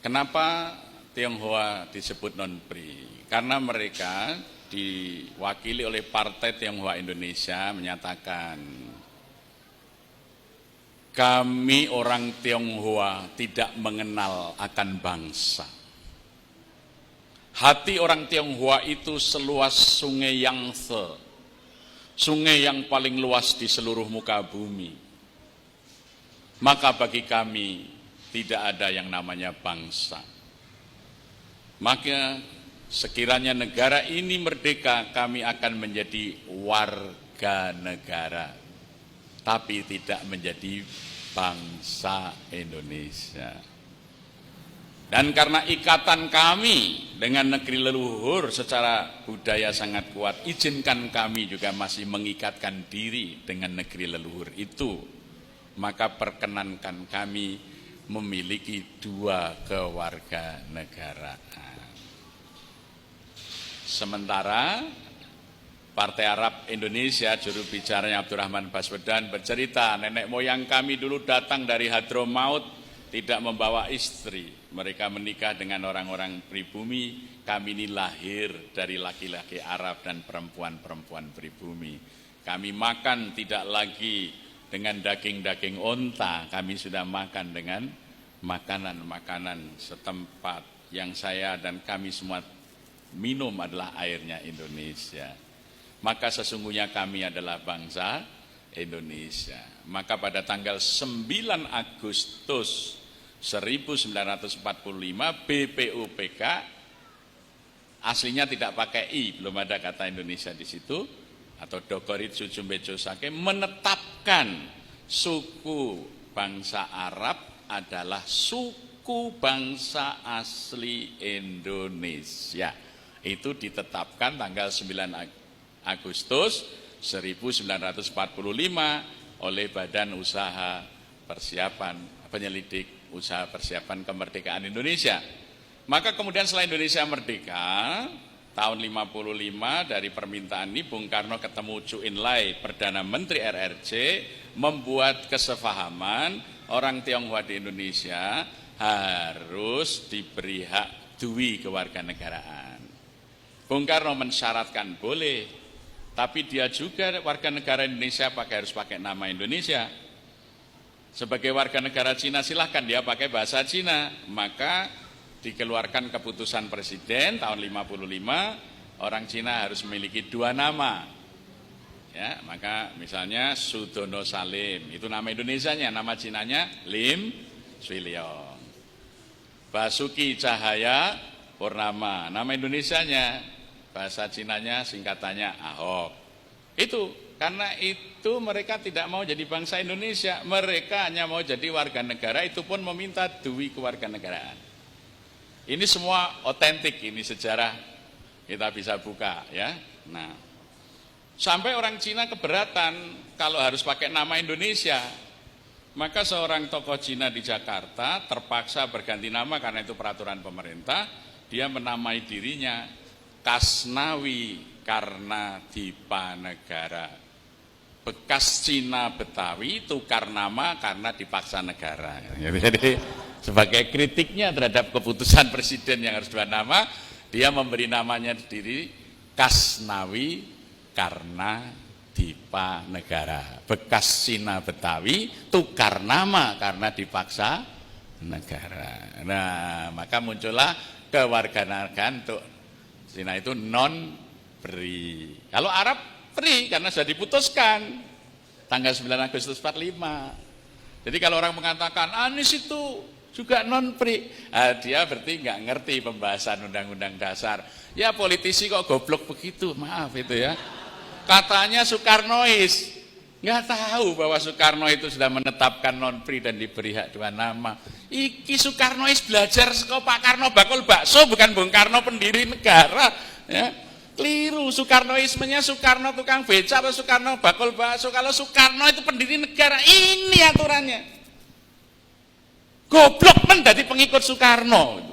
Kenapa Tionghoa disebut non-PRI? Karena mereka diwakili oleh Partai Tionghoa Indonesia menyatakan, kami orang Tionghoa tidak mengenal akan bangsa. Hati orang Tionghoa itu seluas sungai Yangtze, sungai yang paling luas di seluruh muka bumi. Maka bagi kami tidak ada yang namanya bangsa. Maka sekiranya negara ini merdeka, kami akan menjadi warga negara, tapi tidak menjadi bangsa Indonesia. Dan karena ikatan kami dengan negeri leluhur secara budaya sangat kuat, izinkan kami juga masih mengikatkan diri dengan negeri leluhur itu. Maka perkenankan kami memiliki 2 kewarganegaraan. Sementara Partai Arab Indonesia, juru bicaranya Abdurrahman Baswedan bercerita, nenek moyang kami dulu datang dari Hadramaut, tidak membawa istri. Mereka menikah dengan orang-orang pribumi. Kami ini lahir dari laki-laki Arab dan perempuan-perempuan pribumi. Kami makan tidak lagi dengan daging-daging onta. Kami sudah makan dengan makanan-makanan setempat. Yang saya dan kami semua minum adalah airnya Indonesia. Maka sesungguhnya kami adalah bangsa Indonesia. Maka pada tanggal 9 Agustus 1945 BPUPK, aslinya tidak pakai I, belum ada kata Indonesia di situ, atau Dogoritsu Jumbejo Sake, menetapkan suku bangsa Arab adalah suku bangsa asli Indonesia. Itu ditetapkan tanggal 9 Agustus 1945 oleh Badan Usaha Persiapan Penyelidik Usaha Persiapan Kemerdekaan Indonesia. Maka kemudian setelah Indonesia merdeka tahun 55, dari permintaan ini Bung Karno ketemu Chu Enlai, Perdana Menteri RRC, membuat kesepahaman orang Tionghoa di Indonesia harus diberi hak dui kewarganegaraan. Bung Karno mensyaratkan boleh, tapi dia juga warga negara Indonesia harus pakai nama Indonesia. Sebagai warga negara Cina silahkan dia pakai bahasa Cina. Maka dikeluarkan keputusan presiden tahun 55, orang Cina harus memiliki 2 nama. Ya, maka misalnya Sudono Salim, itu nama Indonesianya, nama Cinanya Lim Swee Leong. Basuki Cahaya Purnama, nama Indonesianya, bahasa Cinanya singkatannya Ahok. Itu karena itu mereka tidak mau jadi bangsa Indonesia, mereka hanya mau jadi warga negara, itu pun meminta dui kewarganegaraan. Ini semua otentik, ini sejarah kita bisa buka ya. Nah, sampai orang Cina keberatan kalau harus pakai nama Indonesia. Maka seorang tokoh Cina di Jakarta terpaksa berganti nama karena itu peraturan pemerintah. Dia menamai dirinya Kasnawi Karnadipa Negara. Bekas Cina Betawi, tukar nama karena dipaksa negara. Jadi sebagai kritiknya terhadap keputusan presiden yang harus 2 nama, dia memberi namanya sendiri Kasnawi Karnadipa Negara. Bekas Cina Betawi, tukar nama karena dipaksa negara. Nah, maka muncullah kewarganegaraan untuk Cina itu non-PRI. Kalau Arab PRI karena sudah diputuskan tanggal 9 Agustus 45. Jadi kalau orang mengatakan Anies itu juga non-PRI, dia berarti nggak ngerti pembahasan Undang-Undang Dasar. Ya politisi kok goblok begitu, maaf itu ya. Katanya Soekarnois, nggak tahu bahwa Soekarno itu sudah menetapkan non-PRI dan diberi hak 2 nama. Iki Soekarnois belajar sekolah Pak Karno bakul bakso, bukan Bung Karno pendiri negara. Ya. Keliru, Soekarnoismenya Soekarno tukang beca atau Soekarno bakul bakso. Kalau Soekarno itu pendiri negara, ini aturannya. Goblok men dari pengikut Soekarno.